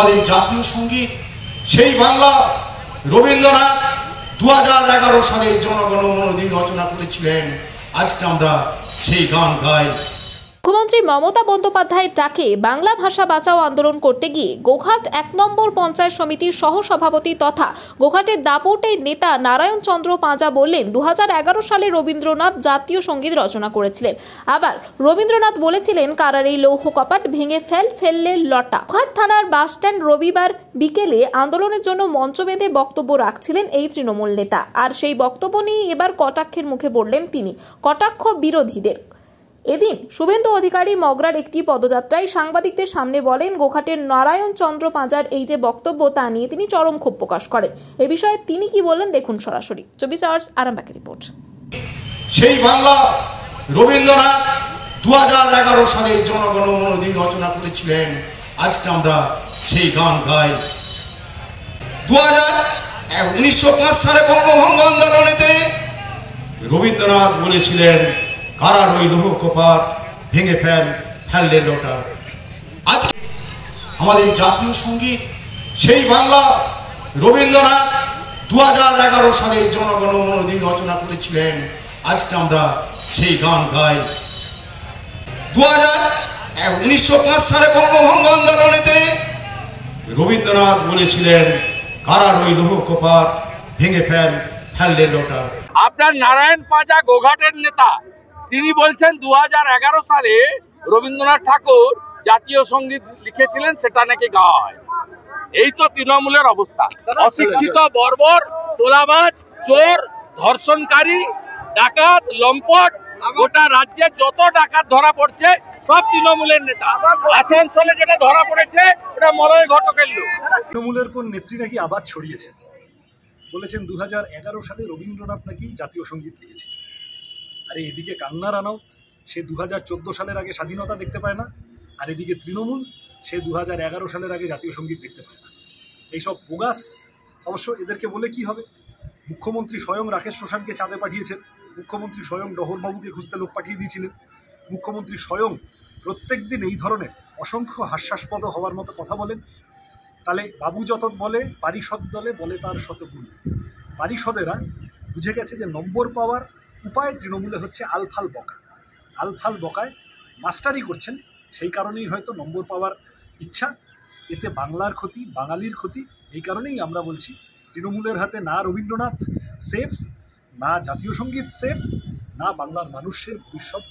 আমাদের জাতীয় সঙ্গীত সেই বাংলা রবীন্দ্রনাথ 2011 সালে জনগণ মন রচনা করেছিলেন। আজকে আমরা সেই গান গাই। মুখ্যমন্ত্রী মমতা বন্দ্যোপাধ্যায়ের ডাকে বাংলা ভাষা বাঁচাও আন্দোলন করতে গিয়ে গোঘাট 1 নম্বর পঞ্চায়েত সমিতির সহসভাপতি তথা গোঘাটের দাপুটের নেতা নারায়ণ চন্দ্র পাঁজা বললেন 2011 সালে রবীন্দ্রনাথ জাতীয় সঙ্গীত রচনা করেছিলেন। আবার রবীন্দ্রনাথ বলেছিলেন, কারার এই লৌহ কপাট ভেঙে ফেললে লটা। গোঘাট থানার বাসস্ট্যান্ড রবিবার বিকেলে আন্দোলনের জন্য মঞ্চ বেঁধে বক্তব্য রাখছিলেন এই তৃণমূল নেতা। আর সেই বক্তব্য নিয়ে এবার কটাক্ষের মুখে পড়লেন তিনি। কটাক্ষ বিরোধীদের। এদিন শুভেন্দু অধিকারী মগরার একটি পদযাত্রায় সাংবাদিকদের সামনে বলেন, গোঘাটের নারায়ণ চন্দ্র পাঁজার এই যে বক্তব্য তা নিয়ে তিনি চরম ক্ষোভ প্রকাশ করেন। এ বিষয়ে তিনি কি বললেন দেখুন সরাসরি। 24 আওয়ার্স আরামবাগের রিপোর্ট। সেই বাংলা রবীন্দ্রনাথ 2011 সালে জনগণ মন রচনা করেছিলেন। আজকে আমরা সেই গান গাই। 1905 সালে বঙ্গভঙ্গ আন্দোলনেতে রবীন্দ্রনাথ বলেছিলেন, কারার ওই লৌহ কপাট ভেঙে ফেললে লোটা। আজকে আমাদের জাতীয় সঙ্গীত সেই বাংলা রবীন্দ্রনাথ 2011 সালে জনগণ মন রচনা করেছিলেন। আজকে আমরা সেই গান গাই। 1905 সালে বঙ্গভঙ্গ আন্দোলনেতে রবীন্দ্রনাথ বলেছিলেন, কারার ওই লৌহ কপাট ভেঙে ফেললে লোটা। আপনার নারায়ণ পাঁজা গোঘাটের নেতা, তিনি বলছেন 2011 সালে রবীন্দ্রনাথ ঠাকুর জাতীয় সঙ্গীত লিখেছিলেন, সেটা নাকি গাওয়া হয়। এই তো তৃণমূলের অবস্থা। অশিক্ষিত, বর্বর, তোলাবাজ, চোর, ধর্ষণকারী, ডাকাত, লম্পট, গোটা রাজ্যে যত ডাকাত ধরা পড়ছে সব তৃণমূলের নেতা। আসানসোলে যেটা ধরা পড়েছে ওটা মলয় ঘটকের লোক। তৃণমূলের কোন নেত্রী নাকি আবাদ ছড়িয়েছেন, বলেছেন 2011 সালে রবীন্দ্রনাথ নাকি জাতীয় সঙ্গীত লিখেছিলেন। আরে এদিকে কাঙ্গনা রানাউত, সে 2014 সালের আগে স্বাধীনতা দেখতে পায় না, আর এদিকে তৃণমূল, সে 2011 সালের আগে জাতীয় সঙ্গীত দেখতে পায় না। এইসব বোগাস। অবশ্য এদেরকে বলে কি হবে? মুখ্যমন্ত্রী স্বয়ং রাকেশ রোশনকে চাঁদে পাঠিয়েছেন, মুখ্যমন্ত্রী স্বয়ং ডহরবাবুকে খুঁজতে লোক পাঠিয়ে দিয়েছিলেন, মুখ্যমন্ত্রী স্বয়ং প্রত্যেক দিন এই ধরনের অসংখ্য হাস্যাস্পদ হওয়ার মতো কথা বলেন। তাহলে বাবু যত বলে পারিষদ দলে বলে তার শতগুণ। পারিষদেরা বুঝে গেছে যে নম্বর পাওয়ার উপায় তৃণমূলে হচ্ছে আলফাল বকা। আলফাল বকায় মাস্টারি করছেন, সেই কারণেই হয়তো নম্বর পাওয়ার ইচ্ছা। এতে বাংলার ক্ষতি, বাঙালির ক্ষতি। এই কারণেই আমরা বলছি তৃণমূলের হাতে না রবীন্দ্রনাথ সেফ, না জাতীয় সঙ্গীত সেফ, না বাংলার মানুষের ভবিষ্যৎ